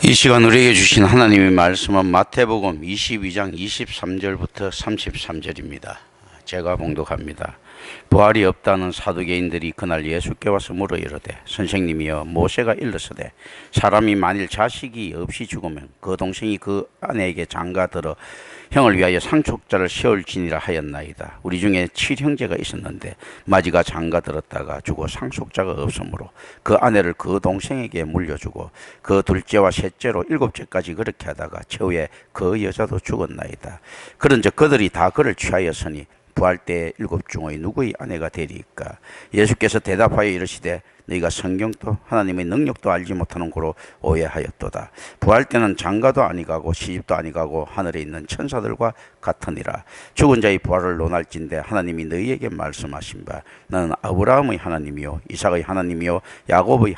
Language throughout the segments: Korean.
이 시간 우리에게 주신 하나님의 말씀은 마태복음 22장 23절부터 33절입니다. 제가 봉독합니다. 부활이 없다는 사두개인들이 그날 예수께 와서 물어 이르되 선생님이여 모세가 일렀으되 사람이 만일 자식이 없이 죽으면 그 동생이 그 아내에게 장가들어 형을 위하여 상속자를 세울지니라 하였나이다. 우리 중에 7형제가 있었는데 마지가 장가들었다가 죽어 상속자가 없으므로 그 아내를 그 동생에게 물려주고 그 둘째와 셋째로 7째까지 그렇게 하다가 최후에 그 여자도 죽었나이다. 그런즉 그들이 다 그를 취하였으니 부활 때 7중의 누구의 아내가 되리이까? 예수께서 대답하여 이르시되 너희가 성경도 하나님의 능력도 알지 못하는 고로 오해하였도다. 부활 때는 장가도 아니가고 시집도 아니가고 하늘에 있는 천사들과 같으니라. 죽은 자의 부활을 논할진대 하나님이 너희에게 말씀하신 바 나는 아브라함의 하나님이요 이삭의 하나님이요 야곱의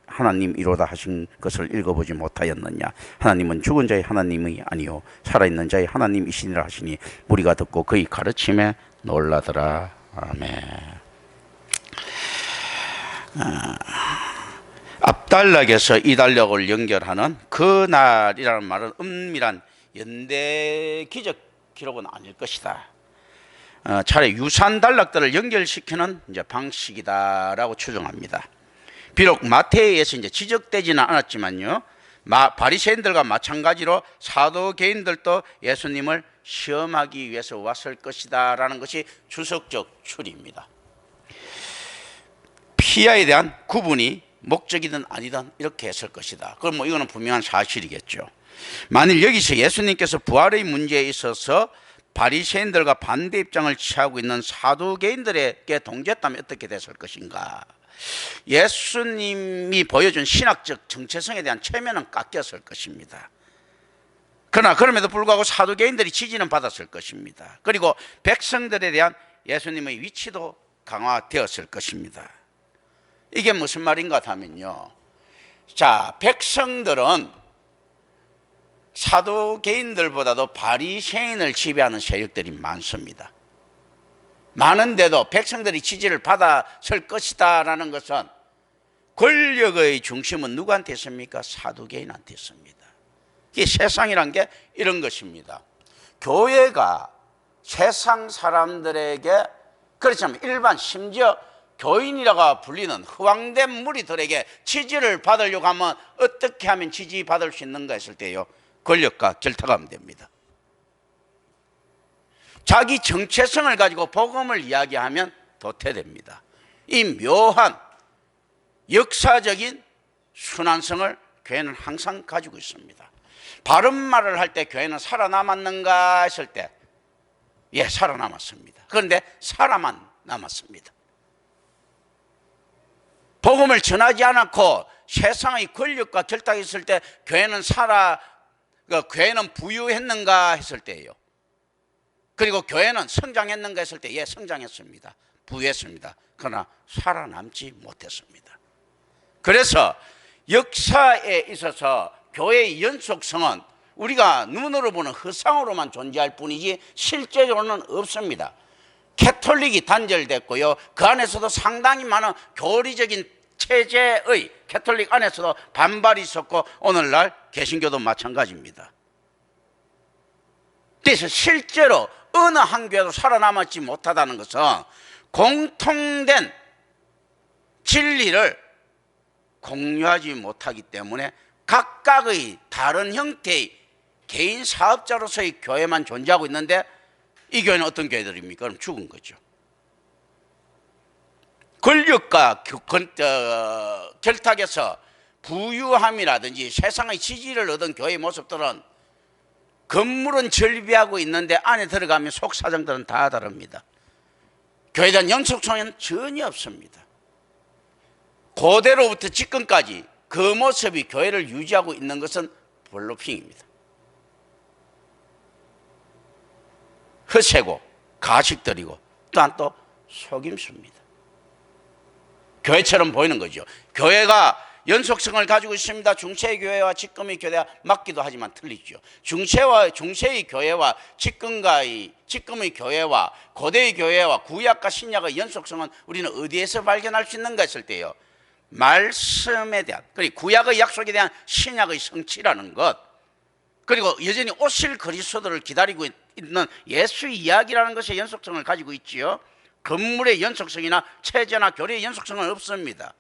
하나님이로다 하신 것을 읽어보지 못하였느냐? 하나님은 죽은 자의 하나님이 아니요 살아있는 자의 하나님이시니라 하시니 우리가 듣고 그의 가르침에 놀라더라. 아멘. 앞달락에서 이달력을 연결하는 그날이라는 말은 은밀한 연대 기적 기록은 아닐 것이다. 차라리 유산 단락들을 연결시키는 이제 방식이다라고 추정합니다. 비록 마태에서 이제 지적되지는 않았지만요, 바리새인들과 마찬가지로 사도개인들도 예수님을 시험하기 위해서 왔을 것이다라는 것이 주석적 추리입니다. 피아에 대한 구분이 목적이든 아니든 이렇게 했을 것이다. 그럼 뭐 이거는 분명한 사실이겠죠. 만일 여기서 예수님께서 부활의 문제에 있어서 바리새인들과 반대 입장을 취하고 있는 사두개인들에게 동조했다면 어떻게 됐을 것인가? 예수님이 보여준 신학적 정체성에 대한 체면은 깎였을 것입니다. 그러나 그럼에도 불구하고 사두개인들이 지지는 받았을 것입니다. 그리고 백성들에 대한 예수님의 위치도 강화되었을 것입니다. 이게 무슨 말인가 하면요, 자, 백성들은 사두개인들보다도 바리새인을 지배하는 세력들이 많습니다. 많은데도 백성들이 지지를 받았을 것이다 라는 것은 권력의 중심은 누구한테 있습니까? 사두개인한테 있습니다. 이 세상이란 게 이런 것입니다. 교회가 세상 사람들에게, 그렇지만 일반 심지어 교인이라고 불리는 허황된 무리들에게 지지를 받으려고 하면 어떻게 하면 지지받을 수 있는가 했을 때요, 권력과 결탁하면 됩니다. 자기 정체성을 가지고 복음을 이야기하면 도태됩니다. 이 묘한 역사적인 순환성을 교회는 항상 가지고 있습니다. 바른 말을 할 때 교회는 살아남았는가 했을 때, 예, 살아남았습니다. 그런데 살아만 남았습니다. 복음을 전하지 않고 세상의 권력과 결탁했을 때 교회는 교회는 부유했는가 했을 때예요. 그리고 교회는 성장했는가 했을 때, 예, 성장했습니다. 부유했습니다. 그러나 살아남지 못했습니다. 그래서 역사에 있어서 교회의 연속성은 우리가 눈으로 보는 허상으로만 존재할 뿐이지 실제로는 없습니다. 캐톨릭이 단절됐고요, 그 안에서도 상당히 많은 교리적인 체제의 캐톨릭 안에서도 반발이 있었고 오늘날 개신교도 마찬가지입니다. 그래서 실제로 어느 한 교회도 살아남지 못하다는 것은 공통된 진리를 공유하지 못하기 때문에 각각의 다른 형태의 개인 사업자로서의 교회만 존재하고 있는데, 이 교회는 어떤 교회들입니까? 그럼 죽은 거죠. 권력과 결탁에서 부유함이라든지 세상의 지지를 얻은 교회의 모습들은 건물은 절비하고 있는데 안에 들어가면 속 사정들은 다 다릅니다. 교회에 대한 연속성은 전혀 없습니다. 고대로부터 지금까지 그 모습이 교회를 유지하고 있는 것은 블로핑입니다. 허세고 가식들이고 또한 또 속임수입니다. 교회처럼 보이는 거죠. 교회가 연속성을 가지고 있습니다. 중세의 교회와 지금의 교회와 맞기도 하지만 틀리죠. 중세의 교회와 지금의 교회와 고대의 교회와 구약과 신약의 연속성은 우리는 어디에서 발견할 수 있는가 했을 때요, 말씀에 대한, 그리고 구약의 약속에 대한 신약의 성취라는 것, 그리고 여전히 오실 그리스도를 기다리고 있는 예수 이야기라는 것의 연속성을 가지고 있지요. 건물의 연속성이나 체제나 교리의 연속성은 없습니다.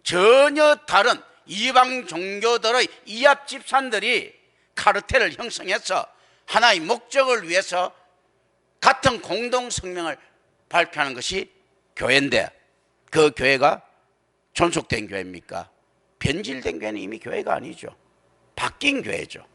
전혀 다른 이방 종교들의 이합 집산들이 카르텔을 형성해서 하나의 목적을 위해서 같은 공동 성명을 발표하는 것이 교회인데, 그 교회가 존속된 교회입니까? 변질된 교회는 이미 교회가 아니죠. 바뀐 교회죠.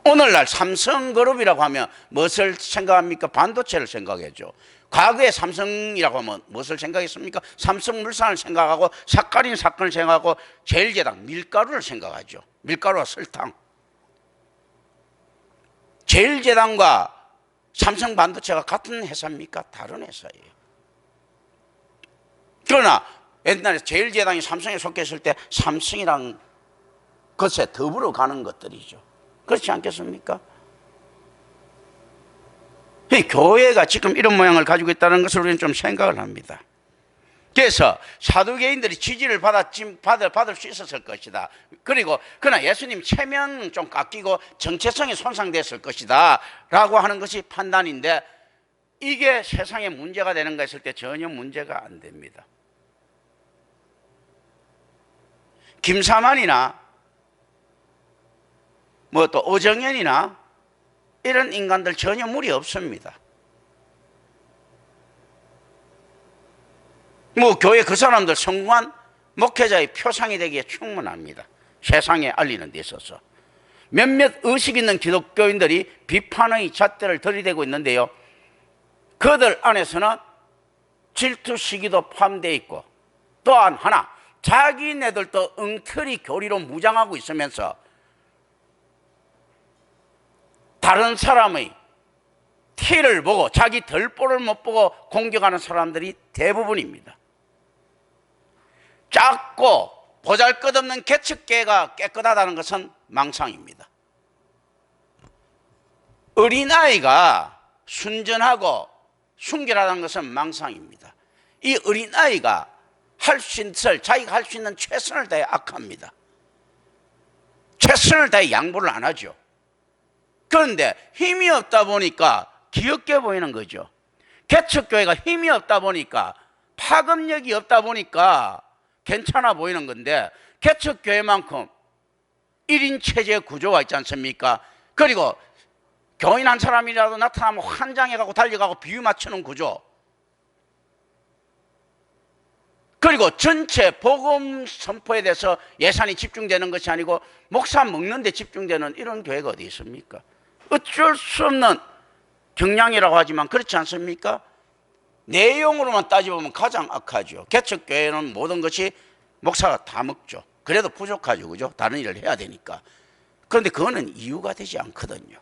오늘날 삼성그룹이라고 하면 무엇을 생각합니까? 반도체를 생각하죠. 과거에 삼성이라고 하면 무엇을 생각했습니까? 삼성물산을 생각하고 사카린 사건을 생각하고 제일제당 밀가루를 생각하죠. 밀가루와 설탕. 제일제당과 삼성반도체가 같은 회사입니까? 다른 회사예요. 그러나 옛날에 제일제당이 삼성에 속했을 때 삼성이랑 것에 더불어 가는 것들이죠. 그렇지 않겠습니까? 교회가 지금 이런 모양을 가지고 있다는 것을 우리는 좀 생각을 합니다. 그래서 사두개인들이 지지를 받을 수 있었을 것이다. 그리고 그러나 예수님 체면은 좀 깎이고 정체성이 손상됐을 것이다 라고 하는 것이 판단인데, 이게 세상에 문제가 되는가 했을 때 전혀 문제가 안 됩니다. 김사만이나 뭐 또 오정현이나 이런 인간들 전혀 무리 없습니다. 뭐 교회 그 사람들 성공한 목회자의 표상이 되기에 충분합니다. 세상에 알리는 데 있어서. 몇몇 의식 있는 기독교인들이 비판의 잣대를 들이대고 있는데요, 그들 안에서는 질투 시기도 포함되어 있고, 또한 하나 자기네들도 엉터리 교리로 무장하고 있으면서 다른 사람의 티를 보고 자기 덜보를 못 보고 공격하는 사람들이 대부분입니다. 작고 보잘것없는 개척계가 깨끗하다는 것은 망상입니다. 어린아이가 순전하고 순결하다는 것은 망상입니다. 이 어린아이가 자기가 할 수 있는 최선을 다해 악합니다. 최선을 다해 양보를 안 하죠. 그런데 힘이 없다 보니까 귀엽게 보이는 거죠. 개척교회가 힘이 없다 보니까, 파급력이 없다 보니까 괜찮아 보이는 건데, 개척교회만큼 1인 체제 구조가 있지 않습니까? 그리고 교인 한 사람이라도 나타나면 환장해가고 달려가고 비유 맞추는 구조, 그리고 전체 복음 선포에 대해서 예산이 집중되는 것이 아니고 목사 먹는 데 집중되는 이런 교회가 어디 있습니까? 어쩔 수 없는 경향이라고 하지만 그렇지 않습니까? 내용으로만 따져보면 가장 악하죠. 개척교회는 모든 것이 목사가 다 먹죠. 그래도 부족하죠. 그죠? 다른 일을 해야 되니까. 그런데 그거는 이유가 되지 않거든요.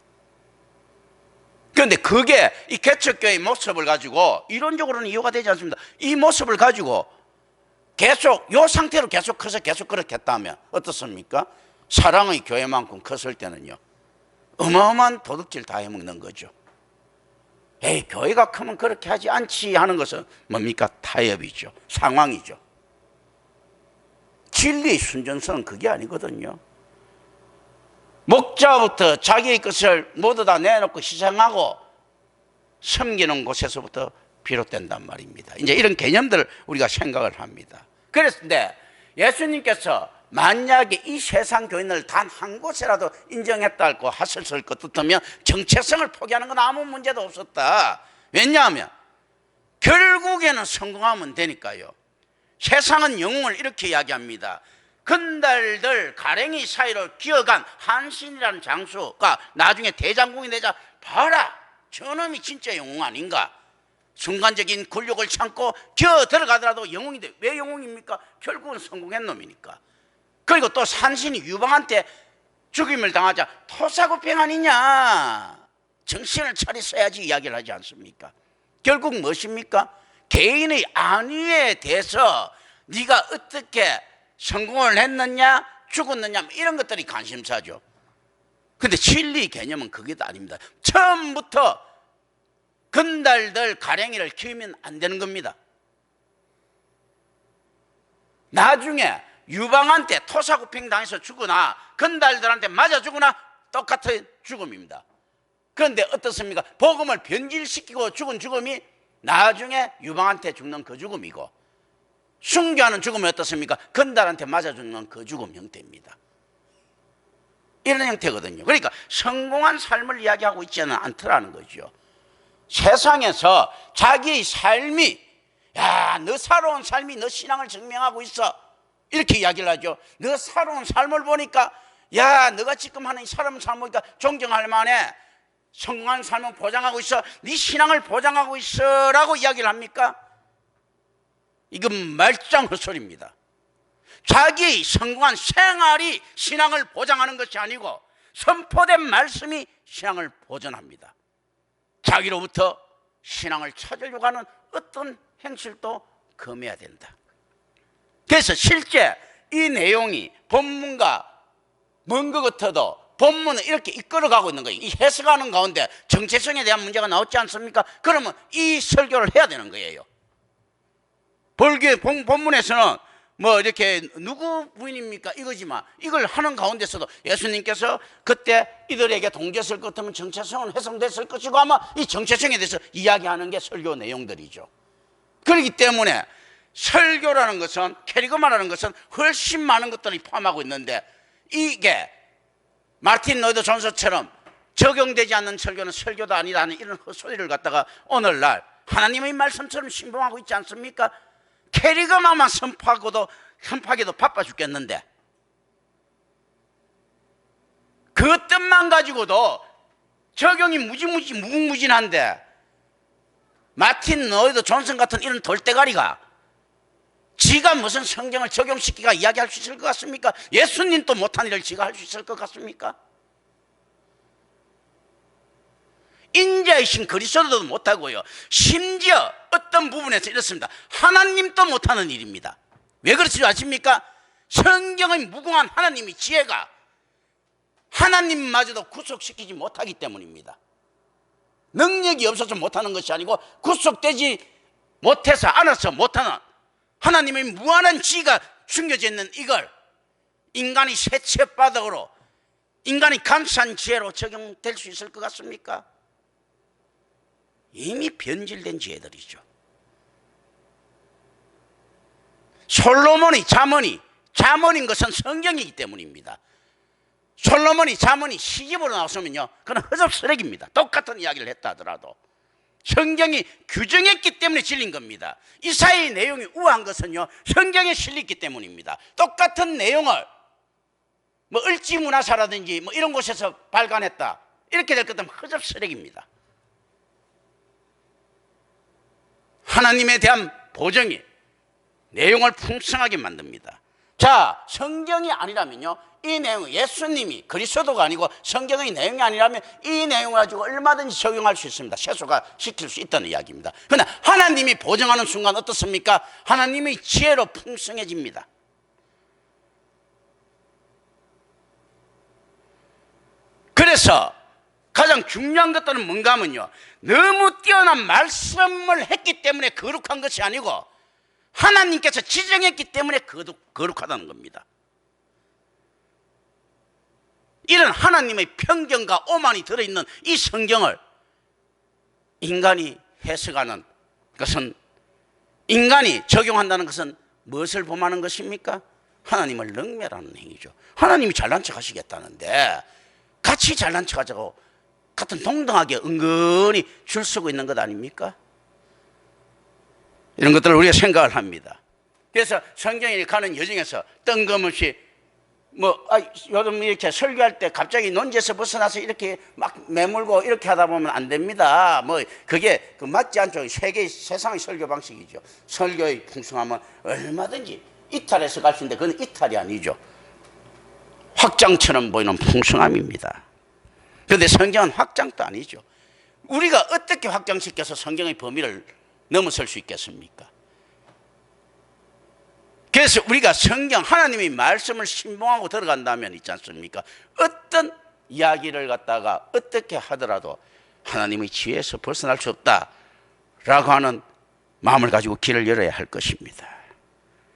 그런데 그게 이 개척교회의 모습을 가지고 이론적으로는 이유가 되지 않습니다. 이 모습을 가지고 계속 이 상태로 계속 커서 계속 그렇게 했다면 어떻습니까? 사랑의 교회만큼 컸을 때는요, 어마어마한 도둑질 다 해먹는 거죠. 에이, 교회가 크면 그렇게 하지 않지 하는 것은 뭡니까? 타협이죠. 상황이죠. 진리의 순전성은 그게 아니거든요. 목자부터 자기의 것을 모두 다 내놓고 희생하고 섬기는 곳에서부터 비롯된단 말입니다. 이제 이런 개념들을 우리가 생각을 합니다. 그랬는데 예수님께서 만약에 이 세상 교인을 단 한 곳에라도 인정했다고 하셨을 것 같으면 정체성을 포기하는 건 아무 문제도 없었다. 왜냐하면 결국에는 성공하면 되니까요. 세상은 영웅을 이렇게 이야기합니다. 건달들 가랭이 사이로 기어간 한신이라는 장수가 나중에 대장군이 되자, 봐라, 저놈이 진짜 영웅 아닌가. 순간적인 굴욕을 참고 기어 들어가더라도 영웅인데, 왜 영웅입니까? 결국은 성공한 놈이니까. 그리고 또 산신이 유방한테 죽임을 당하자 토사구팽 아니냐, 정신을 차렸어야지 이야기를 하지 않습니까? 결국 무엇입니까? 개인의 안위에 대해서 네가 어떻게 성공을 했느냐 죽었느냐 이런 것들이 관심사죠. 그런데 진리 개념은 그게 아닙니다. 처음부터 건달들 가랭이를 키우면 안 되는 겁니다. 나중에 유방한테 토사구팽 당해서 죽거나 건달들한테 맞아 죽거나 똑같은 죽음입니다. 그런데 어떻습니까? 복음을 변질시키고 죽은 죽음이 나중에 유방한테 죽는 그 죽음이고, 순교하는 죽음이 어떻습니까? 건달한테 맞아 죽는 그 죽음 형태입니다. 이런 형태거든요. 그러니까 성공한 삶을 이야기하고 있지는 않더라는 거죠. 세상에서 자기의 삶이, 야, 너 살아온 삶이 너 신앙을 증명하고 있어, 이렇게 이야기를 하죠. 너 살아온 삶을 보니까, 야, 너가 지금 하는 이 삶을 보니까 존경할 만해, 성공한 삶을 보장하고 있어, 네 신앙을 보장하고 있어 라고 이야기를 합니까? 이건 말짱 헛소리입니다. 자기의 성공한 생활이 신앙을 보장하는 것이 아니고 선포된 말씀이 신앙을 보존합니다. 자기로부터 신앙을 찾으려고 하는 어떤 행실도 금해야 된다. 그래서 실제 이 내용이 본문과 먼 것 같아도 본문은 이렇게 이끌어가고 있는 거예요. 이 해석하는 가운데 정체성에 대한 문제가 나오지 않습니까? 그러면 이 설교를 해야 되는 거예요. 본문에서는 뭐 이렇게 누구 부인입니까 이거지만, 이걸 하는 가운데서도 예수님께서 그때 이들에게 동졌을 것 같으면 정체성은 훼손됐을 것이고, 아마 이 정체성에 대해서 이야기하는 게 설교 내용들이죠. 그렇기 때문에 설교라는 것은, 캐리그마라는 것은 훨씬 많은 것들이 포함하고 있는데, 이게 마틴 로이드 존스처럼 적용되지 않는 설교는 설교도 아니라는 이런 헛소리를 갖다가 오늘날 하나님의 말씀처럼 신봉하고 있지 않습니까? 캐리그마만 선포하기도 바빠 죽겠는데, 그 뜻만 가지고도 적용이 무궁무진한데, 마틴 로이드 존슨 같은 이런 돌대가리가 지가 무슨 성경을 적용시키가 이야기할 수 있을 것 같습니까? 예수님도 못한 일을 지가 할 수 있을 것 같습니까? 인자이신 그리스도도 못하고요, 심지어 어떤 부분에서 이렇습니다. 하나님도 못하는 일입니다. 왜 그렇지 아십니까? 성경의 무궁한 하나님의 지혜가 하나님마저도 구속시키지 못하기 때문입니다. 능력이 없어서 못하는 것이 아니고 구속되지 못해서 알아서 못하는 하나님의 무한한 지혜가 숨겨져 있는 이걸 인간이 세치바닥으로, 인간이 감싼 지혜로 적용될 수 있을 것 같습니까? 이미 변질된 지혜들이죠. 솔로몬의 잠언인 것은 성경이기 때문입니다. 솔로몬의 잠언이 시집으로 나왔으면요, 그건 허접쓰레기입니다. 똑같은 이야기를 했다 하더라도 성경이 규정했기 때문에 질린 겁니다. 이사야의 내용이 우아한 것은요, 성경에 실렸기 때문입니다. 똑같은 내용을 뭐 을지문화사라든지 뭐 이런 곳에서 발간했다, 이렇게 될 것 같으면 허접쓰레기입니다. 하나님에 대한 보정이 내용을 풍성하게 만듭니다. 자, 성경이 아니라면요, 이 내용, 예수님이 그리스도가 아니고 성경의 내용이 아니라면 이 내용을 가지고 얼마든지 적용할 수 있습니다. 세속화 시킬 수 있다는 이야기입니다. 그러나 하나님이 보정하는 순간 어떻습니까? 하나님의 지혜로 풍성해집니다. 그래서 가장 중요한 것들은 뭔가 하면요, 너무 뛰어난 말씀을 했기 때문에 거룩한 것이 아니고 하나님께서 지정했기 때문에 거룩하다는 겁니다. 이런 하나님의 편견과 오만이 들어있는 이 성경을 인간이 해석하는 것은, 인간이 적용한다는 것은 무엇을 범하는 것입니까? 하나님을 능멸하는 행위죠. 하나님이 잘난 척 하시겠다는데 같이 잘난 척 하자고 같은 동등하게 은근히 줄 서고 있는 것 아닙니까? 이런 것들을 우리가 생각을 합니다. 그래서 성경에 가는 여정에서 뜬금없이 요즘 이렇게 설교할 때 갑자기 논지에서 벗어나서 이렇게 막 매물고 이렇게 하다 보면 안 됩니다. 그게 맞지 않죠. 세상의 설교 방식이죠. 설교의 풍성함은 얼마든지 이탈해서 갈 수 있는데 그건 이탈이 아니죠. 확장처럼 보이는 풍성함입니다. 그런데 성경은 확장도 아니죠. 우리가 어떻게 확장시켜서 성경의 범위를 넘어설 수 있겠습니까? 그래서 우리가 성경, 하나님의 말씀을 신봉하고 들어간다면 있지 않습니까? 어떤 이야기를 갖다가 어떻게 하더라도 하나님의 지혜에서 벗어날 수 없다라고 하는 마음을 가지고 길을 열어야 할 것입니다.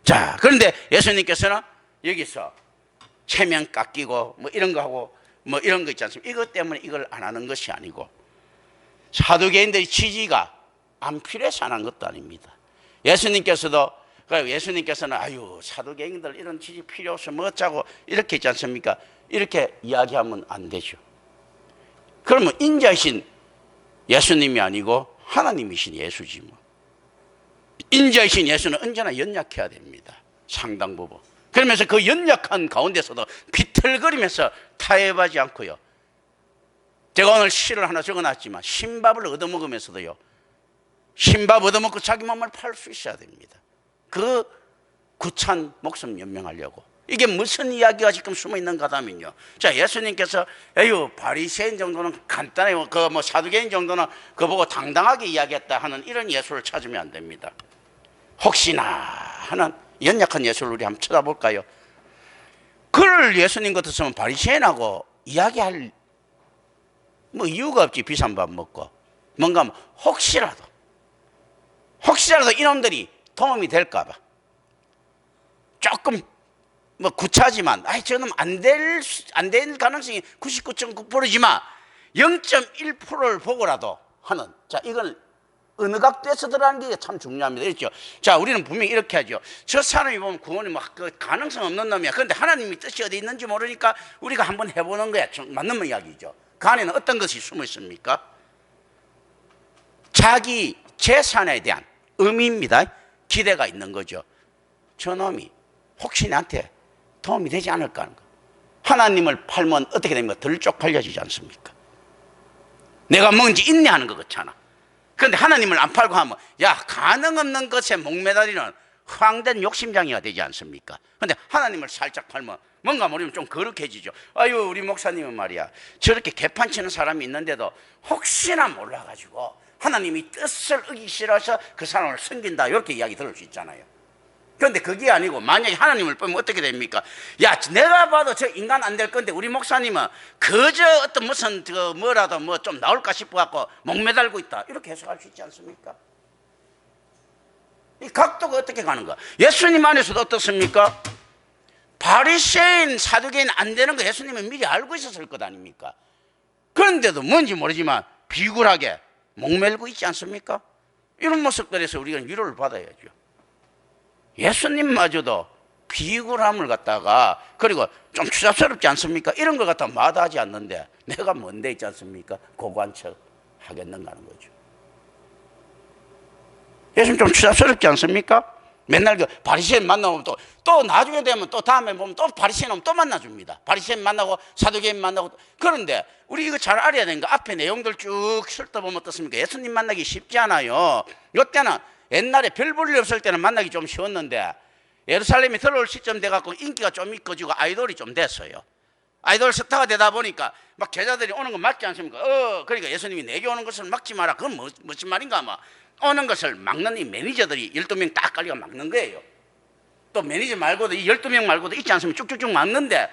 자, 그런데 예수님께서는 여기서 체면 깎이고 뭐 이런 거 하고 뭐 이런 거 있지 않습니까? 이것 때문에 이걸 안 하는 것이 아니고 사두개인들의 지지가 안 필요해서 안 한 것도 아닙니다. 예수님께서는 아유 사두개인들 이런 지지 필요 없어 뭐 어쩌고 이렇게 있지 않습니까? 이렇게 이야기하면 안 되죠. 그러면 인자이신 예수님이 아니고 하나님이신 예수지 뭐. 인자이신 예수는 언제나 연약해야 됩니다. 상당 부분. 그러면서 그 연약한 가운데서도 비틀거리면서 타협하지 않고요. 제가 오늘 시를 하나 적어놨지만 신밥을 얻어먹으면서도요. 신밥 얻어먹고 자기 몸을 팔 수 있어야 됩니다. 그 구찬 목숨 연명하려고. 이게 무슨 이야기가 지금 숨어 있는가 하면요. 자, 예수님께서 에휴 바리새인 정도는 간단해요. 그 뭐 사두개인 정도는 그 보고 당당하게 이야기했다 하는 이런 예수를 찾으면 안 됩니다. 혹시나 하는 연약한 예수를 우리 한번 쳐다볼까요? 그를 예수님 같았으면 바리새인하고 이야기할 뭐 이유가 없지. 비싼 밥 먹고 뭔가 혹시라도 이놈들이 도움이 될까 봐 조금 뭐 구차지만 저놈 안 될 가능성이 99.9%지만 0.1%를 보고라도 하는. 자, 이건 어느 각도에서 들어가는 게 참 중요합니다. 그렇죠? 자, 우리는 분명히 이렇게 하죠. 저 사람이 보면 구원이 그 가능성 없는 놈이야. 그런데 하나님의 뜻이 어디 있는지 모르니까 우리가 한번 해보는 거야. 맞는 이야기죠. 그 안에는 어떤 것이 숨어 있습니까? 자기 재산에 대한 의미입니다. 기대가 있는 거죠. 저놈이 혹시 나한테 도움이 되지 않을까 하는 거. 하나님을 팔면 어떻게 됩니까? 덜 쪽팔려지지 않습니까? 내가 뭔지 인내하는 것 같잖아. 그런데 하나님을 안 팔고 하면 가능 없는 것에 목매달리는 허황된 욕심장이가 되지 않습니까? 그런데 하나님을 살짝 팔면 뭔가 모르면 좀 거룩해지죠. 아유 우리 목사님은 말이야 저렇게 개판치는 사람이 있는데도 혹시나 몰라가지고 하나님이 뜻을 어기시라서 그 사람을 섬긴다 이렇게 이야기 들을 수 있잖아요. 그런데 그게 아니고 만약에 하나님을 빼면 어떻게 됩니까? 내가 봐도 저 인간 안 될 건데 우리 목사님은 그저 어떤 무슨 뭐라도 뭐 좀 나올까 싶어 갖고 목매달고 있다 이렇게 해석할 수 있지 않습니까? 이 각도가 어떻게 가는 거야? 예수님 안에서도 어떻습니까? 바리새인 사두개인 안 되는 거 예수님은 미리 알고 있었을 것 아닙니까? 그런데도 뭔지 모르지만 비굴하게 목매고 있지 않습니까? 이런 모습들에서 우리가 위로를 받아야죠. 예수님마저도 비굴함을 갖다가 그리고 좀 추잡스럽지 않습니까? 이런 걸 갖다 마다하지 않는데 내가 뭔데 있지 않습니까? 고고한 척 하겠는가 하는 거죠. 예수님 좀 추잡스럽지 않습니까? 맨날 그 바리새인 만나면 또 나중에 되면 또 다음에 보면 또 바리새인 오면 또 만나줍니다. 바리새인 만나고 사두개인 만나고. 그런데 우리 이거 잘 알아야 되는 거 앞에 내용들 쭉 훑어보면 어떻습니까? 예수님 만나기 쉽지 않아요. 이때는 옛날에 별 볼 일 없을 때는 만나기 좀 쉬웠는데 예루살렘이 들어올 시점 돼갖고 인기가 좀 있어지고 아이돌이 좀 됐어요. 아이돌 스타가 되다 보니까 막 제자들이 오는 거 막지 않습니까? 그러니까 예수님이 내게 오는 것을 막지 마라. 그건 무슨 말인가 아마. 오는 것을 막는 이 매니저들이 12명 딱 깔리고 막는 거예요. 또 매니저 말고도 이 12명 말고도 있지 않습니까? 쭉쭉쭉 막는데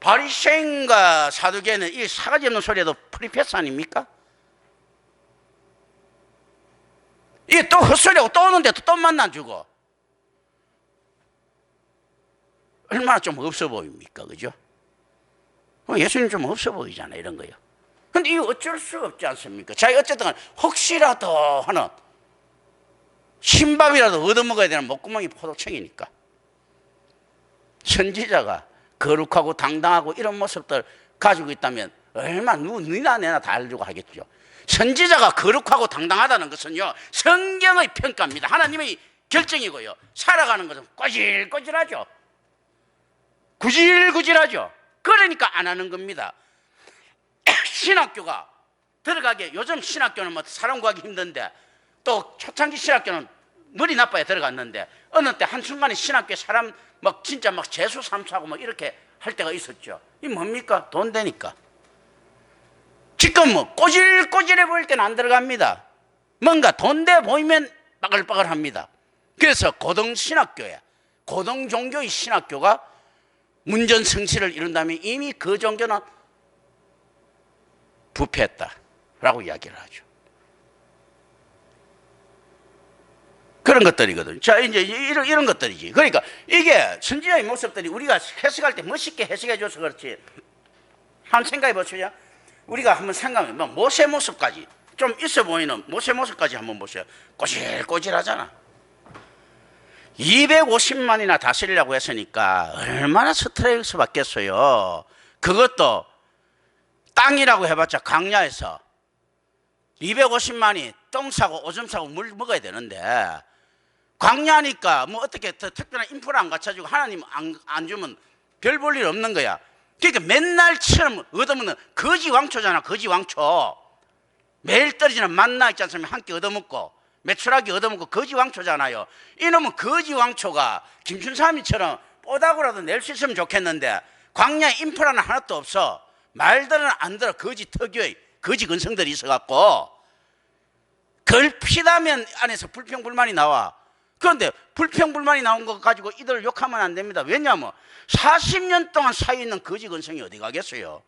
바리새인과 사두개는 이 사가지 없는 소리에도 프리패스 아닙니까? 이게 또 헛소리하고 또 오는데 또 만나주고 얼마나 좀 없어 보입니까? 그죠? 예수님 좀 없어 보이잖아요. 이런 거요. 근데 이거 어쩔 수 없지 않습니까? 자기 어쨌든 혹시라도 하는 신밥이라도 얻어먹어야 되는 목구멍이 포도청이니까 선지자가 거룩하고 당당하고 이런 모습들 가지고 있다면 얼마나 누구나 내나 다 알려고 하겠죠. 선지자가 거룩하고 당당하다는 것은요 성경의 평가입니다. 하나님의 결정이고요. 살아가는 것은 꼬질꼬질하죠. 구질구질하죠. 그러니까 안 하는 겁니다. 신학교가 들어가게 요즘 신학교는 뭐 사람 구하기 힘든데 또 초창기 신학교는 머리 나빠야 들어갔는데 어느 때 한순간에 신학교에 사람 막 진짜 막 재수 삼수하고 막 이렇게 할 때가 있었죠. 이 뭡니까? 돈 되니까. 지금 뭐 꼬질꼬질해 보일 때는 안 들어갑니다. 뭔가 돈 돼 보이면 빠글빠글합니다. 그래서 고등신학교에 고등종교의 신학교가 문전성시를 이룬다면 이미 그 종교는 부패했다라고 이야기를 하죠. 그런 것들이거든. 자, 이제 이런 것들이지. 그러니까 이게 선지자의 모습들이 우리가 해석할 때 멋있게 해석해줘서 그렇지. 한번 생각해 보세요. 우리가 한번 생각해 보면 모세 모습까지 좀 있어 보이는 모세 모습까지 한번 보세요. 꼬질꼬질하잖아. 250만이나 다스리려고 했으니까 얼마나 스트레스 받겠어요. 그것도 땅이라고 해봤자 광야에서 250만이 똥 싸고 오줌 싸고 물 먹어야 되는데 광야니까 뭐 어떻게 특별한 인프라 안 갖춰주고 하나님 안 주면 별 볼 일 없는 거야. 그러니까 맨날처럼 얻어먹는 거지 왕초잖아. 거지 왕초. 매일 떨어지는 만나 있지 않습니까? 한 끼 얻어먹고 메추라기 얻어먹고 거지 왕초잖아요. 이놈은 거지 왕초가 김춘삼이처럼 뽀다구라도 낼 수 있으면 좋겠는데 광야에 인프라는 하나도 없어. 말들은 안 들어. 거지 특유의 거지 근성들이 있어갖고 그걸 피다면 안에서 불평불만이 나와. 그런데 불평불만이 나온 거 가지고 이들을 욕하면 안 됩니다. 왜냐하면 40년 동안 사이에 있는 거지 근성이 어디 가겠어요.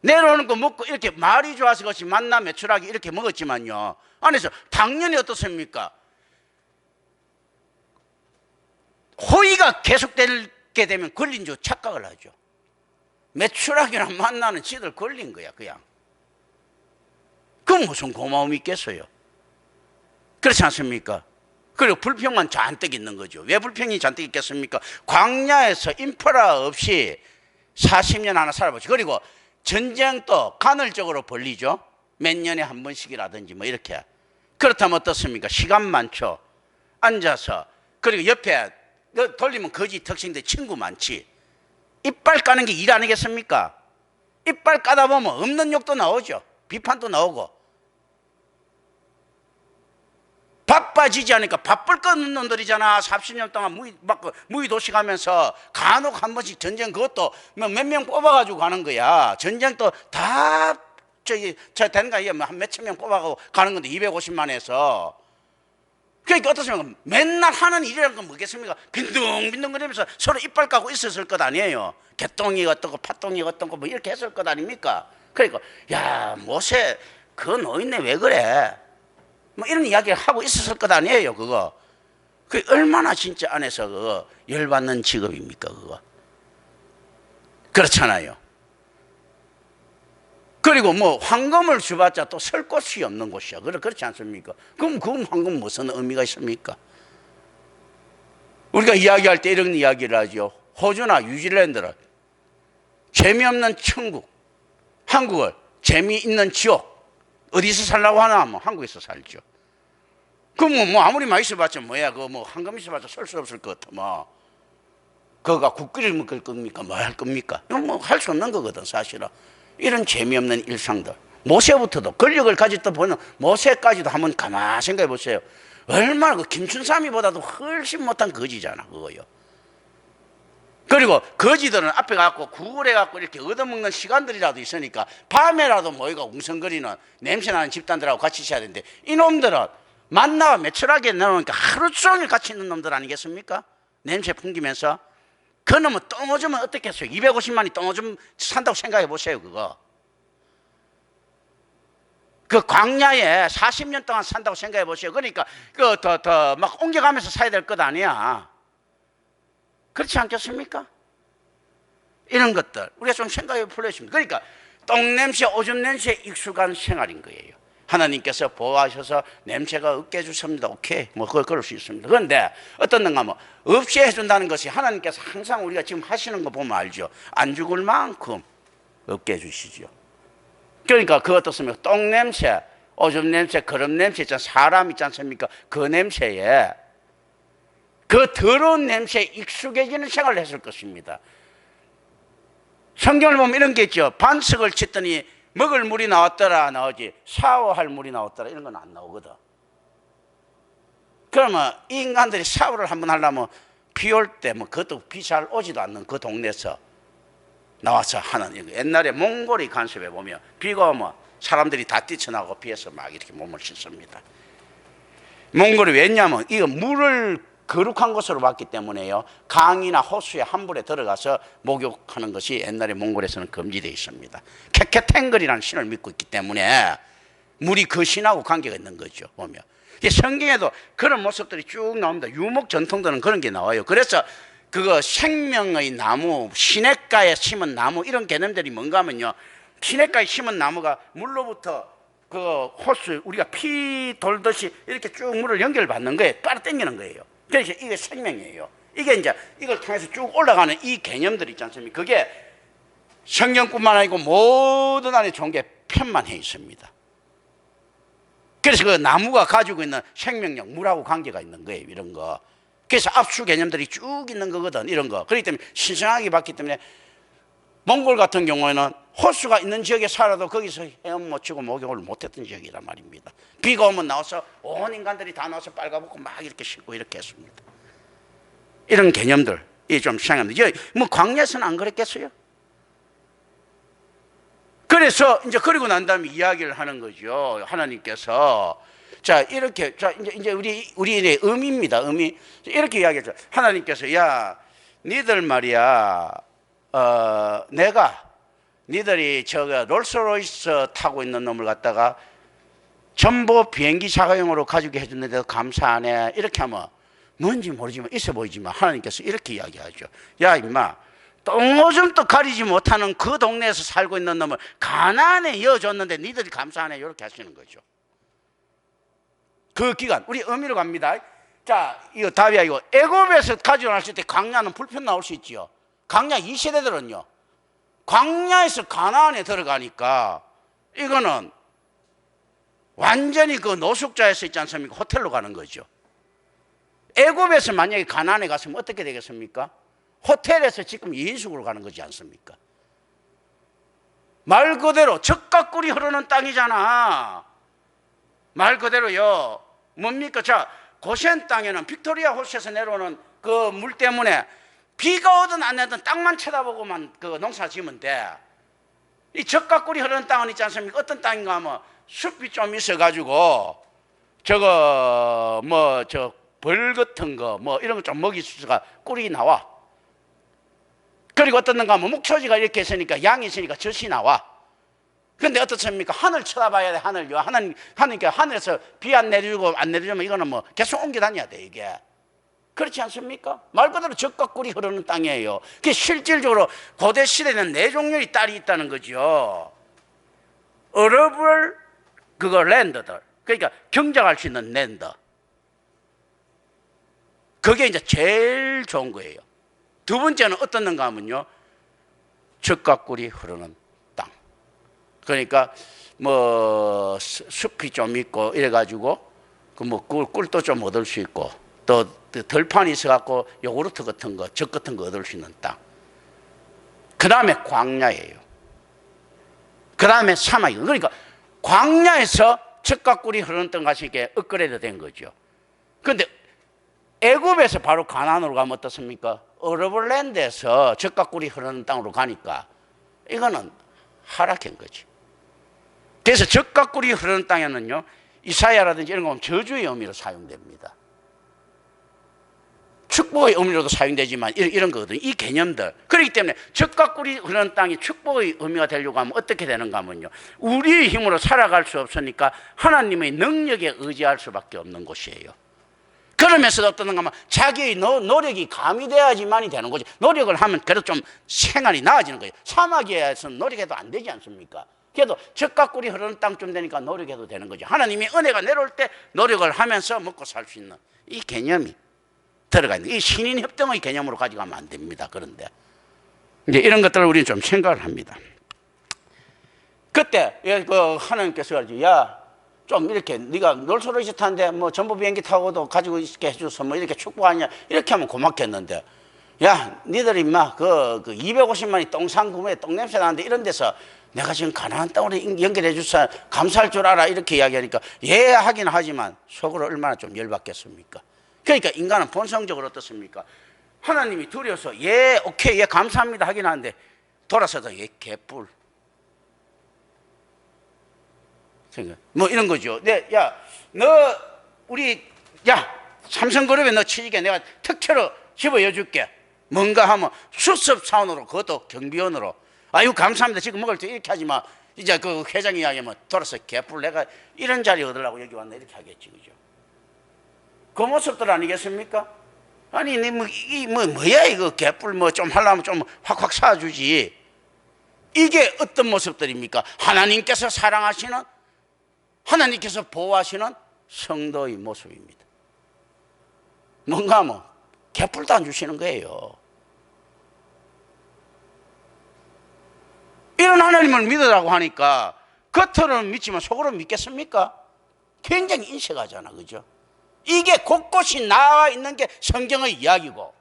내려오는 거 먹고 이렇게 말이 좋아서 그렇지 만나 메추라기 이렇게 먹었지만요, 안에서 당연히 어떻습니까? 호의가 계속되게 되면 걸린 줄 착각을 하죠. 메추라기랑 만나는 지들 걸린 거야 그냥. 그럼 무슨 고마움이 있겠어요? 그렇지 않습니까? 그리고 불평만 잔뜩 있는 거죠. 왜 불평이 잔뜩 있겠습니까? 광야에서 인프라 없이 40년 하나 살아보죠. 그리고 전쟁도 간헐적으로 벌리죠. 몇 년에 한 번씩이라든지 뭐 이렇게. 그렇다면 어떻습니까? 시간 많죠. 앉아서. 그리고 옆에 돌리면 거지 특징들 친구 많지. 이빨 까는 게 일 아니겠습니까? 이빨 까다 보면 없는 욕도 나오죠. 비판도 나오고. 바빠지지 않으니까 바쁠 것 없는 놈들이잖아. 40년 동안 무의도시 가면서 간혹 한 번씩 전쟁 그것도 몇 명 뽑아가지고 가는 거야. 전쟁도 다 되는가 한 몇천 명 뽑아가고 가는 건데 250만에서. 그러니까 어떻습니까? 맨날 하는 일이라는 건 뭐겠습니까? 빈둥빈둥거리면서 서로 이빨 까고 있었을 것 아니에요. 개똥이 어떻고 팥똥이 어떻고 뭐 이렇게 했을 것 아닙니까? 그러니까 야 모세 그 노인네 왜 그래? 뭐 이런 이야기를 하고 있었을 것 아니에요. 그거 그 얼마나 진짜 안에서 그거 열받는 직업입니까? 그거 그렇잖아요. 그리고 뭐 황금을 줘봤자 또 설 곳이 없는 곳이야. 그렇지 않습니까? 그럼 그 황금 무슨 의미가 있습니까? 우리가 이야기할 때 이런 이야기를 하죠. 호주나 뉴질랜드는 재미없는 천국, 한국은 재미있는 지옥. 어디서 살라고 하나 하면 한국에서 살죠. 그럼 뭐 아무리 많이 있어봤자 뭐야? 그거 뭐 황금 있어봤자 설 수 없을 것 같아. 뭐 그거가 국기를 먹을 겁니까? 뭐 할 겁니까? 이건 뭐 할 수 없는 거거든 사실은. 이런 재미없는 일상들. 모세부터도 권력을 가졌다 보면 모세까지도 한번 가만히 생각해 보세요. 얼마나 그 김춘삼이보다도 훨씬 못한 거지잖아 그거요. 그리고 거지들은 앞에 갖고 구걸해 갖고 이렇게 얻어먹는 시간들이라도 있으니까 밤에라도 모이가 웅성거리는 냄새나는 집단들하고 같이 있어야 되는데 이놈들은 만나가 매출하게 내놓으니까 하루 종일 같이 있는 놈들 아니겠습니까? 냄새 풍기면서. 그놈은 똥오줌은 어떻겠어요? 250만이 똥오줌 산다고 생각해 보세요. 그거 그 광야에 40년 동안 산다고 생각해 보세요. 그러니까 그 더 막 옮겨가면서 사야 될 것 아니야. 그렇지 않겠습니까? 이런 것들 우리가 좀 생각해 보려십니다. 그러니까 똥냄새 오줌 냄새에 익숙한 생활인 거예요. 하나님께서 보호하셔서 냄새가 없게 해주십니다. 오케이 뭐 그럴 수 있습니다. 그런데 어떤 놈가 뭐 없이 해준다는 것이 하나님께서 항상 우리가 지금 하시는 거 보면 알죠. 안 죽을 만큼 없게 해주시죠. 그러니까 그 어떻습니까? 똥냄새 오줌 냄새 거름 냄새 있잖아요. 사람 있지 않습니까? 그 냄새에 그 더러운 냄새에 익숙해지는 생활을 했을 것입니다. 성경을 보면 이런 게 있죠. 반석을 쳤더니 먹을 물이 나왔더라 나오지 샤워할 물이 나왔더라 이런 건 안 나오거든. 그러면 이 인간들이 샤워를 한번 하려면 비 올 때 뭐 그것도 비 잘 오지도 않는 그 동네에서 나와서 하는. 옛날에 몽골이 간섭해 보면 비가 오면 사람들이 다 뛰쳐나고 비에서 막 이렇게 몸을 씻습니다. 몽골이 왜냐하면 이거 물을 거룩한 것으로 봤기 때문에요. 강이나 호수에 한불에 들어가서 목욕하는 것이 옛날에 몽골에서는 금지되어 있습니다. 케케탱글이라는 신을 믿고 있기 때문에 물이 그 신하고 관계가 있는 거죠. 보면 성경에도 그런 모습들이 쭉 나옵니다. 유목 전통들은 그런 게 나와요. 그래서 그거 생명의 나무, 시냇가에 심은 나무 이런 개념들이 뭔가 하면요, 시냇가에 심은 나무가 물로부터 그 호수, 우리가 피 돌듯이 이렇게 쭉 물을 연결받는 거예요. 빨아 당기는 거예요. 그래서 이게 생명이에요. 이게 이제 이걸 통해서 쭉 올라가는 이 개념들 있지 않습니까? 그게 성경뿐만 아니고 모든 안에 좋은 게 편만해 있습니다. 그래서 그 나무가 가지고 있는 생명력, 물하고 관계가 있는 거예요. 이런 거. 그래서 압수 개념들이 쭉 있는 거거든. 이런 거. 그렇기 때문에 신성하게 봤기 때문에 몽골 같은 경우에는 호수가 있는 지역에 살아도 거기서 헤엄 못 치고 목욕을 못했던 지역이란 말입니다. 비가 오면 나와서 온 인간들이 다 나와서 빨가벗고 막 이렇게 씻고 이렇게 했습니다. 이런 개념들이 좀 생각합니다. 뭐 광야에서는 안 그랬겠어요? 그래서 이제 그리고 난 다음에 이야기를 하는 거죠. 하나님께서 자 이렇게 자 이제 우리의 의미입니다. 의미 이렇게 이야기하죠. 하나님께서 야 니들 말이야 내가 니들이 저거 롤스로이스 타고 있는 놈을 갖다가 전부 비행기 자가용으로 가지고 해줬는데도 감사 안 해. 이렇게 하면 뭔지 모르지만 있어 보이지만 하나님께서 이렇게 이야기하죠. 야 임마 똥오줌도 가리지 못하는 그 동네에서 살고 있는 놈을 가나안에 이어줬는데 니들이 감사 안 해. 이렇게 하시는 거죠. 그 기간 우리 의미로 갑니다. 자 이거 답이야. 이거 애굽에서 가지고 나왔을 때 광야는 불편 나올 수 있지요. 광야 이 세대들은요 광야에서 가나안에 들어가니까 이거는 완전히 그 노숙자에서 있지 않습니까? 호텔로 가는 거죠. 애굽에서 만약에 가나안에 갔으면 어떻게 되겠습니까? 호텔에서 지금 2인숙으로 가는 거지 않습니까? 말 그대로 젖과 꿀이 흐르는 땅이잖아. 말 그대로요. 뭡니까? 자, 고센 땅에는 빅토리아 호수에서 내려오는 그 물 때문에 비가 오든 안 오든 땅만 쳐다보고만 그 농사 지으면 돼. 이 젖과 꿀이 흐르는 땅은 있지 않습니까? 어떤 땅인가 하면 숲이 좀 있어가지고 저거 뭐 저 벌 같은 거 뭐 이런 거 좀 먹이 수가 꿀이 나와. 그리고 어떤 데가 하면 목초지가 이렇게 있으니까 양이 있으니까 젖이 나와. 근데 어떻습니까? 하늘 쳐다봐야 돼. 하늘요. 하늘니까 하늘에서 비 안 내리고 안 내리면 이거는 뭐 계속 옮겨 다녀야 돼 이게. 그렇지 않습니까? 말 그대로 젖과 꿀이 흐르는 땅이에요. 그게 실질적으로 고대 시대는 네 종류의 딸이 있다는 거죠. 어러블 그거 랜드들. 그러니까 경작할 수 있는 랜드. 그게 이제 제일 좋은 거예요. 두 번째는 어떤 건가 하면요. 젖과 꿀이 흐르는 땅. 그러니까 뭐 숲이 좀 있고 이래가지고 그 뭐 꿀도 좀 얻을 수 있고 또 들판이 있어갖고 요구르트 같은 거, 젖 같은 거 얻을 수 있는 땅. 그 다음에 광야예요. 그 다음에 사막이에요. 그러니까 광야에서 젖과 꿀이 흐르는 땅 가시게 업그레이드 된 거죠. 그런데 애굽에서 바로 가나안으로 가면 어떻습니까? 어러블랜드에서 젖과 꿀이 흐르는 땅으로 가니까 이거는 하락한 거지. 그래서 젖과 꿀이 흐르는 땅에는요 이사야라든지 이런 거 보면 저주의 의미로 사용됩니다. 축복의 의미로도 사용되지만 이런 거거든요. 이 개념들. 그렇기 때문에 젖과 꿀이 흐르는 땅이 축복의 의미가 되려고 하면 어떻게 되는가 하면요. 우리의 힘으로 살아갈 수 없으니까 하나님의 능력에 의지할 수밖에 없는 곳이에요. 그러면서도 어떤가 하면 자기의 노력이 가미돼야지만이 되는 거죠. 노력을 하면 그래도 좀 생활이 나아지는 거예요. 사막에서는 노력해도 안 되지 않습니까? 그래도 젖과 꿀이 흐르는 땅쯤 되니까 노력해도 되는 거죠. 하나님이 은혜가 내려올 때 노력을 하면서 먹고 살 수 있는 이 개념이 들어가 있는 이 신인 협동의 개념으로 가져가면 안 됩니다. 그런데 이제 이런 것들을 우리는 좀 생각을 합니다. 그때 그 하나님께서 야 좀 이렇게 네가 롤스로이스 타는데 뭐 전부 비행기 타고도 가지고 있게 해줘서 뭐 이렇게 축복하냐 이렇게 하면 고맙겠는데 야 니들 임마 그 250만이 똥산 구매에 똥냄새 나는데 이런 데서 내가 지금 가나안 땅으로 연결해 주사 감사할 줄 알아 이렇게 이야기하니까 예 하긴 하지만 속으로 얼마나 좀 열받겠습니까? 그러니까 인간은 본성적으로 어떻습니까? 하나님이 두려워서 예 오케이 예 감사합니다 하긴 하는데 돌아서서 예 개뿔 뭐 이런 거죠. 네, 야, 너 우리 야 삼성그룹에 너 취직해 내가 특채로 집어여 줄게. 뭔가 하면 수습 사원으로 그것도 경비원으로 아유 감사합니다. 지금 먹을 때 이렇게 하지 마. 이제 그 회장 이야기하면 돌아서 개뿔 내가 이런 자리 얻으려고 여기 왔네 이렇게 하겠지 그죠. 그 모습들 아니겠습니까? 아니, 뭐야, 이거 개뿔 뭐 좀 하려면 좀 확확 쏴주지. 이게 어떤 모습들입니까? 하나님께서 사랑하시는, 하나님께서 보호하시는 성도의 모습입니다. 뭔가 뭐, 개뿔도 안 주시는 거예요. 이런 하나님을 믿으라고 하니까 겉으로는 믿지만 속으로는 믿겠습니까? 굉장히 인색하잖아, 그죠? 이게 곳곳이 나와 있는 게 성경의 이야기고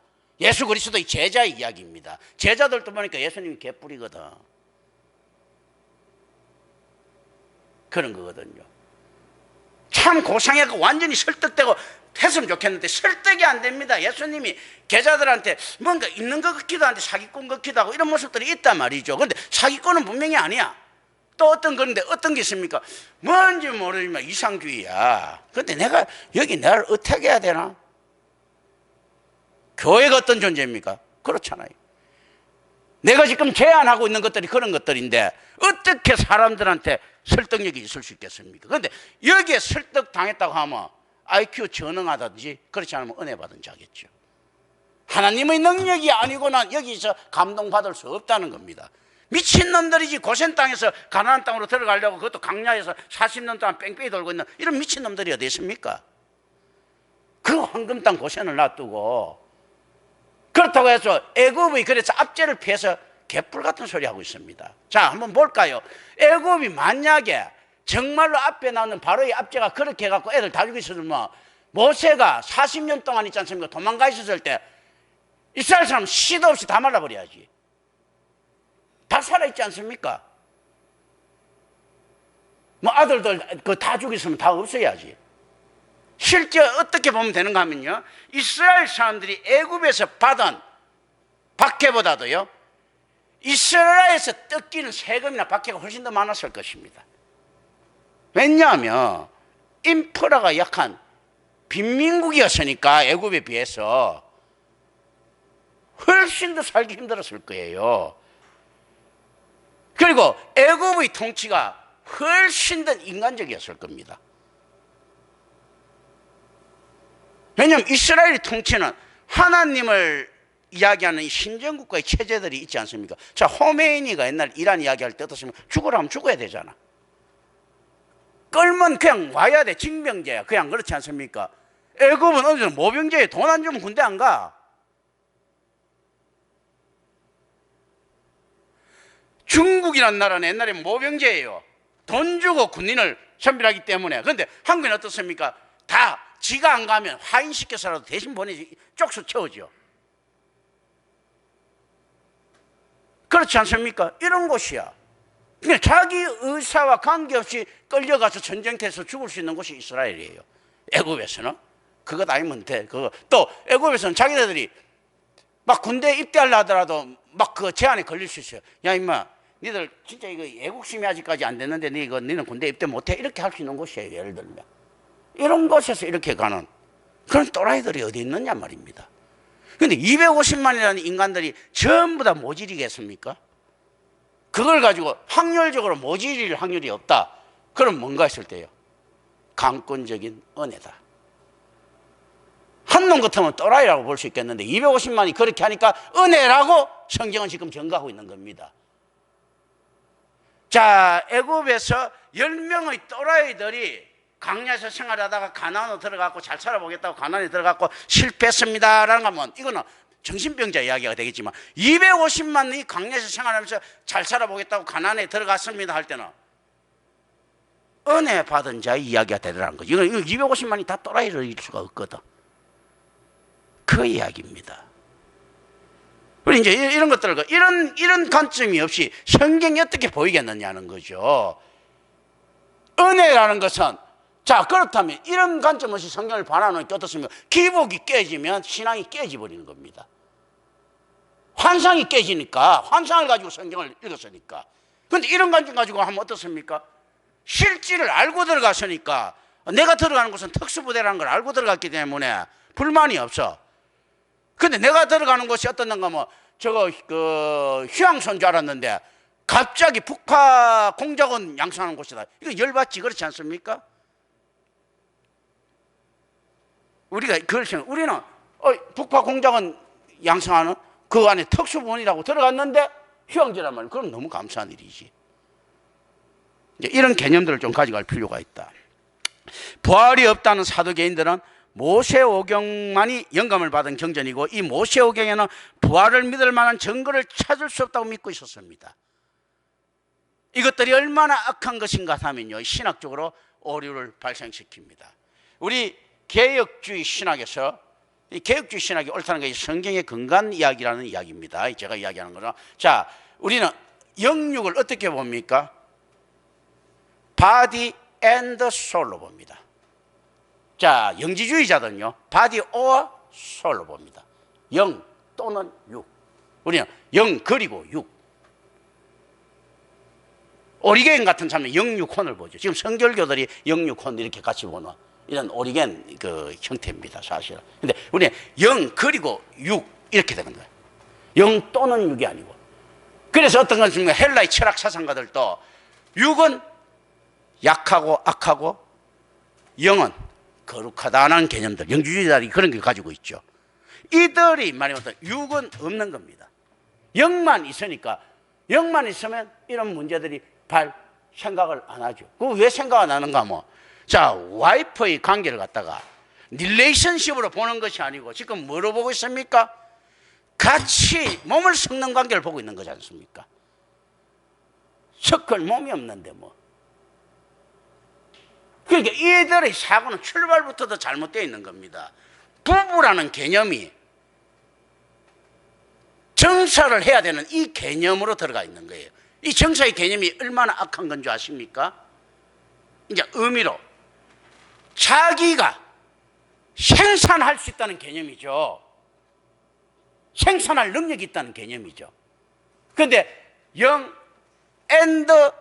예수 그리스도의 제자의 이야기입니다. 제자들도 보니까 예수님이 개뿔이거든. 그런 거거든요. 참 고상하고 완전히 설득되고 했으면 좋겠는데 설득이 안 됩니다. 예수님이 제자들한테 뭔가 있는 것 같기도 한데 사기꾼 같기도 하고 이런 모습들이 있단 말이죠. 그런데 사기꾼은 분명히 아니야. 또 어떤 건데 어떤 게 있습니까? 뭔지 모르지만 이상주의야. 그런데 내가 여기 나를 어떻게 해야 되나? 교회가 어떤 존재입니까? 그렇잖아요. 내가 지금 제안하고 있는 것들이 그런 것들인데 어떻게 사람들한테 설득력이 있을 수 있겠습니까? 그런데 여기에 설득당했다고 하면 IQ 전능하든지 그렇지 않으면 은혜 받은 자겠죠. 하나님의 능력이 아니고는 여기서 감동받을 수 없다는 겁니다. 미친놈들이지. 고센 땅에서 가나안 땅으로 들어가려고 그것도 강야에서 40년 동안 뺑뺑이 돌고 있는 이런 미친놈들이 어디 있습니까? 그 황금 땅 고센을 놔두고 그렇다고 해서 애굽이 그래서 압제를 피해서 개뿔 같은 소리 하고 있습니다. 자, 한번 볼까요? 애굽이 만약에 정말로 앞에 나오는 바로의 압제가 그렇게 해갖고 애들 다 죽여 있었으면 모세가 40년 동안 있지 않습니까? 도망가 있었을 때 이스라엘 사람 시도 없이 다 말라버려야지. 다 살아있지 않습니까? 뭐 아들들 그 다 죽였으면 다 없어야지. 실제 어떻게 보면 되는가 하면요, 이스라엘 사람들이 애굽에서 받은 박해보다도요 이스라엘에서 뜯기는 세금이나 박해가 훨씬 더 많았을 것입니다. 왜냐하면 인프라가 약한 빈민국이었으니까 애굽에 비해서 훨씬 더 살기 힘들었을 거예요. 그리고 애굽의 통치가 훨씬 더 인간적이었을 겁니다. 왜냐하면 이스라엘의 통치는 하나님을 이야기하는 신정국가의 체제들이 있지 않습니까? 자, 호메이니가 옛날 이란 이야기할 때 어떻습니까? 죽으라면 죽어야 되잖아. 끌면 그냥 와야 돼. 징병제야. 그냥 그렇지 않습니까? 애굽은 어느 정도 모병제에 돈 안 주면 군대 안 가. 중국이라는 나라는 옛날에 모병제예요. 돈 주고 군인을 선별하기 때문에. 그런데 한국은 어떻습니까? 다 지가 안 가면 하인시켜서라도 대신 보내지 쪽수 채우죠. 그렇지 않습니까? 이런 곳이야. 그러니까 자기 의사와 관계없이 끌려가서 전쟁터에서 죽을 수 있는 곳이 이스라엘이에요. 애굽에서는 그것 아니면 돼. 그거 또 애굽에서는 자기네들이 막 군대에 입대하려 하더라도 막 그 제한에 걸릴 수 있어요. 야 임마, 니들 진짜 이거 애국심이 아직까지 안 됐는데 니는 군대 입대 못해? 이렇게 할 수 있는 곳이에요. 예를 들면 이런 곳에서 이렇게 가는 그런 또라이들이 어디 있느냐 말입니다. 그런데 250만이라는 인간들이 전부 다 모질이겠습니까? 그걸 가지고 확률적으로 모질일 확률이 없다. 그럼 뭔가 했을 때요, 강권적인 은혜다. 한 놈 같으면 또라이라고 볼 수 있겠는데 250만이 그렇게 하니까 은혜라고 성경은 지금 전가하고 있는 겁니다. 자, 애굽에서 10명의 또라이들이 광야에서 생활하다가 가나안으로 들어갔고 잘 살아보겠다고 가나안에 들어갔고 실패했습니다라는 거면 이거는 정신병자 이야기가 되겠지만 250만이 광야에서 생활하면서 잘 살아보겠다고 가나안에 들어갔습니다 할 때는 은혜 받은 자의 이야기가 되더라는 거죠. 이거 250만이 다 또라이일 수가 없거든. 그 이야기입니다. 우리 이제 이런 것들을 이런 관점이 없이 성경이 어떻게 보이겠느냐는 거죠. 은혜라는 것은 자, 그렇다면 이런 관점 없이 성경을 반환하는 게 어떻습니까? 기복이 깨지면 신앙이 깨져버리는 겁니다. 환상이 깨지니까, 환상을 가지고 성경을 읽었으니까. 그런데 이런 관점 가지고 하면 어떻습니까? 실질을 알고 들어갔으니까, 내가 들어가는 곳은 특수부대라는 걸 알고 들어갔기 때문에 불만이 없어. 근데 내가 들어가는 곳이 어떤 데가 뭐 저거 휴양소인 줄 알았는데 갑자기 북파 공작원 양성하는 곳이다. 이거 열받지. 그렇지 않습니까? 우리가 그렇죠. 우리는 북파 공작은 양성하는 그 안에 특수본이라고 들어갔는데 휴양지란 말이에요. 그럼 너무 감사한 일이지. 이제 이런 개념들을 좀 가져갈 필요가 있다. 부활이 없다는 사두개인들은 모세오경만이 영감을 받은 경전이고 이 모세오경에는 부활을 믿을 만한 증거를 찾을 수 없다고 믿고 있었습니다. 이것들이 얼마나 악한 것인가 하면요, 신학적으로 오류를 발생시킵니다. 우리 개혁주의 신학에서 이 개혁주의 신학이 옳다는 것이 성경의 근간 이야기라는 이야기입니다. 제가 이야기하는 거죠. 자, 우리는 영육을 어떻게 봅니까? body and soul로 봅니다. 자, 영지주의자들은요, body or soul로 봅니다. 영 또는 육. 우리는 영 그리고 육. 오리겐 같은 사람은 영육혼을 보죠. 지금 성결교들이 영육혼 이렇게 같이 보는 이런 오리겐 그 형태입니다, 사실은. 근데 우리는 영 그리고 육 이렇게 되는 거예요. 영 또는 육이 아니고. 그래서 어떤 것입니까? 헬라의 철학 사상가들도 육은 약하고 악하고 영은 거룩하다는 개념들, 영주주의자들이 그런 걸 가지고 있죠. 이들이 말하면 육은 없는 겁니다. 영만 있으니까, 영만 있으면 이런 문제들이 생각을 안 하죠. 그 왜 생각 안 하는가 뭐. 자, 와이프의 관계를 갖다가 릴레이션십으로 보는 것이 아니고 지금 뭐로 보고 있습니까? 같이 몸을 섞는 관계를 보고 있는 거지 않습니까? 섞을 몸이 없는데 뭐. 그러니까 이들의 사고는 출발부터도 잘못되어 있는 겁니다. 부부라는 개념이 정사를 해야 되는 이 개념으로 들어가 있는 거예요. 이 정사의 개념이 얼마나 악한 건 줄 아십니까? 이제 의미로 자기가 생산할 수 있다는 개념이죠. 생산할 능력이 있다는 개념이죠. 그런데 영 앤드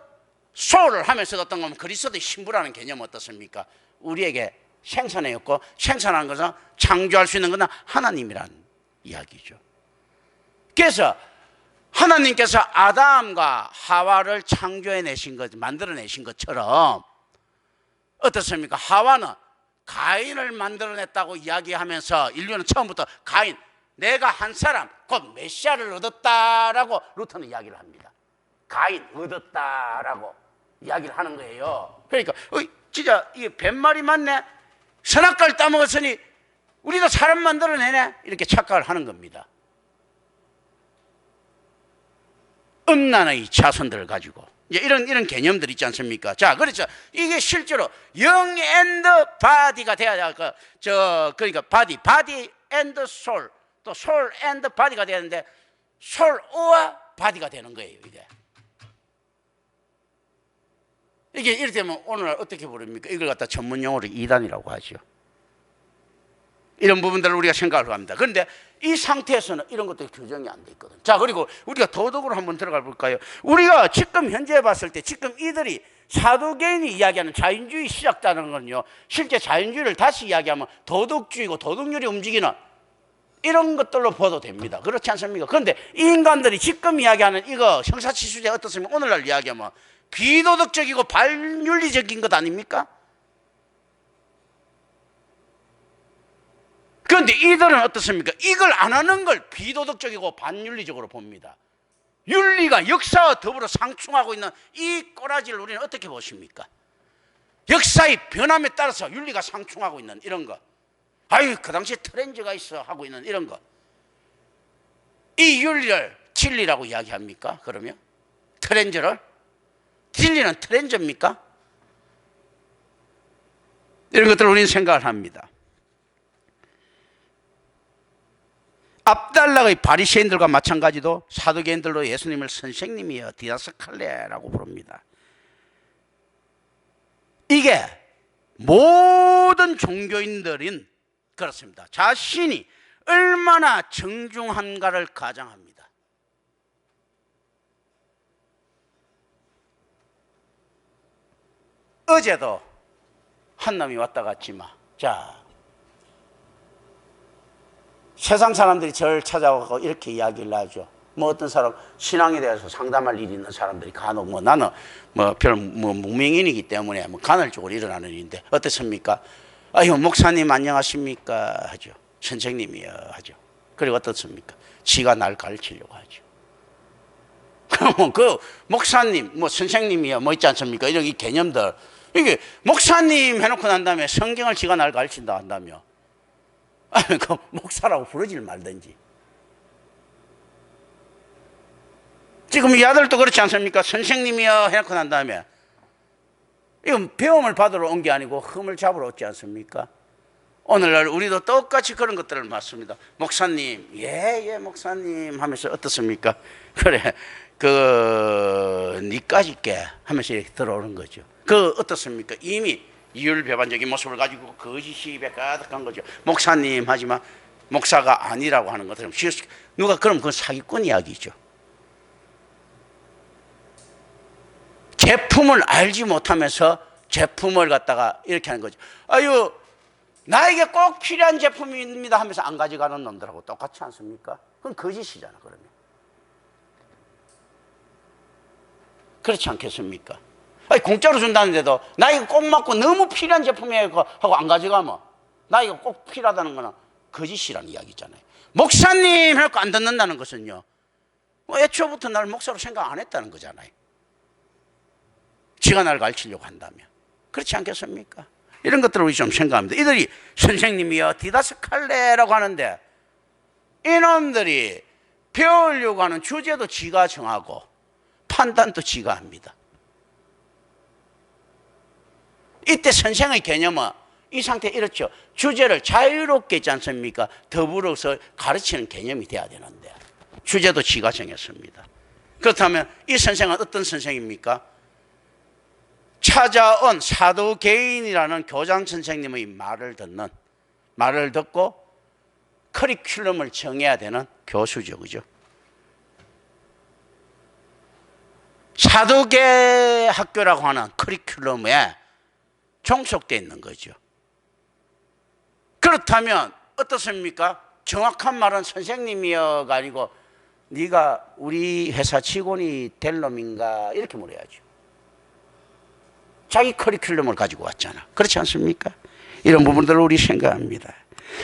소울을 하면서 어떤 거면 그리스도의 신부라는 개념은 어떻습니까? 우리에게 생산해였고 생산하는 것은 창조할 수 있는 것은 하나님이란 이야기죠. 그래서 하나님께서 아담과 하와를 창조해내신 것, 만들어내신 것처럼 어떻습니까? 하와는 가인을 만들어냈다고 이야기하면서 인류는 처음부터 가인, 내가 한 사람, 곧 메시아를 얻었다라고 루터는 이야기를 합니다. 가인 얻었다라고 이야기를 하는 거예요. 그러니까 진짜 이게 뱃말이 맞네. 선악과를 따먹었으니 우리도 사람 만들어내네. 이렇게 착각을 하는 겁니다. 음란의 자손들을 가지고 이제 이런 개념들 있지 않습니까? 자, 그렇죠. 이게 실제로 영 앤드 바디가 돼야 그러니까 바디 앤드 솔, 또 솔 앤드 바디가 되는데 솔과 바디가 되는 거예요. 이게 이렇게 되면 오늘날 어떻게 부릅니까? 이걸 갖다 전문 용어로 이단이라고 하죠. 이런 부분들을 우리가 생각을 합니다. 그런데 이 상태에서는 이런 것들이 규정이 안 돼 있거든. 자, 그리고 우리가 도덕으로 한번 들어가 볼까요? 우리가 지금 현재 봤을 때 지금 이들이 사두개인이 이야기하는 자연주의 시작자는 건요, 실제 자연주의를 다시 이야기하면 도덕주의고 도덕률이 움직이는 이런 것들로 봐도 됩니다. 그렇지 않습니까? 그런데 이 인간들이 지금 이야기하는 이거 형사치수제 어떻습니까? 오늘날 이야기하면 비도덕적이고 반윤리적인 것 아닙니까? 그런데 이들은 어떻습니까? 이걸 안 하는 걸 비도덕적이고 반윤리적으로 봅니다. 윤리가 역사와 더불어 상충하고 있는 이 꼬라지를 우리는 어떻게 보십니까? 역사의 변함에 따라서 윤리가 상충하고 있는 이런 거. 아유, 그 당시에 트렌즈가 있어 하고 있는 이런 거. 이 윤리를 진리라고 이야기합니까? 그러면 트렌즈를? 진리는 트렌즈입니까? 이런 것들을 우리는 생각을 합니다. 압달락의 바리새인들과 마찬가지로 사두개인들로 예수님을 선생님이여 디다스칼레라고 부릅니다. 이게 모든 종교인들인 그렇습니다. 자신이 얼마나 정중한가를 가장합니다. 어제도 한 놈이 왔다 갔지만, 자, 세상 사람들이 저를 찾아오고 이렇게 이야기를 하죠. 뭐 어떤 사람 신앙에 대해서 상담할 일이 있는 사람들이 간혹 뭐 나는 뭐 별 무명인이기 때문에 뭐 간헐적으로 일어나는 일인데 어떻습니까? 아유 목사님 안녕하십니까 하죠. 선생님이요 하죠. 그리고 어떻습니까? 지가 날 가르치려고 하죠. 그러면 그 목사님 뭐 선생님이요 뭐 있지 않습니까? 이런 이 개념들 이게 목사님 해놓고 난 다음에 성경을 지가 날 가르친다 한다며 아니 그 목사라고 부르질 말든지. 지금 이 아들도 그렇지 않습니까? 선생님이요 해놓고 난 다음에 이건 배움을 받으러 온 게 아니고 흠을 잡으러 왔지 않습니까? 오늘날 우리도 똑같이 그런 것들을 맞습니다. 목사님, 예, 목사님 하면서 어떻습니까? 그래, 니까지 게 하면서 이렇게 들어오는 거죠. 어떻습니까? 이미 이율배반적인 모습을 가지고 거짓이 입에 가득한 거죠. 목사님 하지만 목사가 아니라고 하는 것처럼 누가 그럼 그건 사기꾼 이야기죠. 제품을 알지 못하면서 제품을 갖다가 이렇게 하는 거죠. 아유, 나에게 꼭 필요한 제품입니다 하면서 안 가져가는 놈들하고 똑같지 않습니까? 그건 거짓이잖아, 그러면. 그렇지 않겠습니까? 아니, 공짜로 준다는데도 나 이거 꼭 맞고 너무 필요한 제품이에요 하고 안 가져가면 나 이거 꼭 필요하다는 거는 거짓이라는 이야기잖아요. 목사님 하고 안 듣는다는 것은요, 애초부터 나를 목사로 생각 안 했다는 거잖아요. 지가 나를 가르치려고 한다면. 그렇지 않겠습니까? 이런 것들을 우리 좀 생각합니다. 이들이 선생님이요 디다스칼레라고 하는데 이놈들이 배우려고 하는 주제도 지가 정하고 판단도 지가 합니다. 이때 선생의 개념은 이 상태 이렇죠. 주제를 자유롭게 있지 않습니까? 더불어서 가르치는 개념이 돼야 되는데 주제도 지가 정했습니다. 그렇다면 이 선생은 어떤 선생입니까? 찾아온 사도개인이라는 교장 선생님의 말을 듣고 커리큘럼을 정해야 되는 교수죠. 그죠? 사도계 학교라고 하는 커리큘럼에 종속되어 있는 거죠. 그렇다면 어떻습니까? 정확한 말은 선생님이여가 아니고 네가 우리 회사 직원이 될 놈인가 이렇게 물어야죠. 자기 커리큘럼을 가지고 왔잖아. 그렇지 않습니까? 이런 부분들을 우리 생각합니다.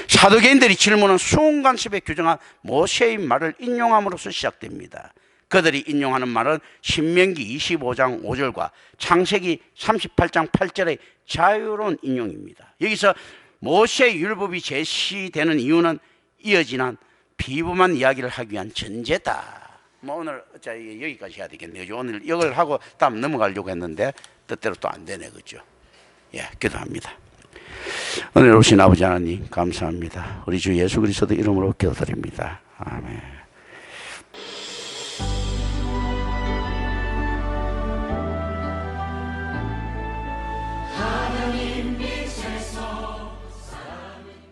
사도개인들이 질문은 순간습에 규정한 모세의 말을 인용함으로써 시작됩니다. 그들이 인용하는 말은 신명기 25장 5절과 창세기 38장 8절의 자유로운 인용입니다. 여기서 모세의 율법이 제시되는 이유는 이어지는 비범한 이야기를 하기 위한 전제다. 오늘 여기까지 해야 되겠네요. 오늘 이걸 하고 다음 넘어가려고 했는데 뜻대로 또 안 되네, 그죠? 예, 기도합니다. 오늘 오신 아버지 하나님 감사합니다. 우리 주 예수 그리스도 이름으로 기도드립니다. 아멘.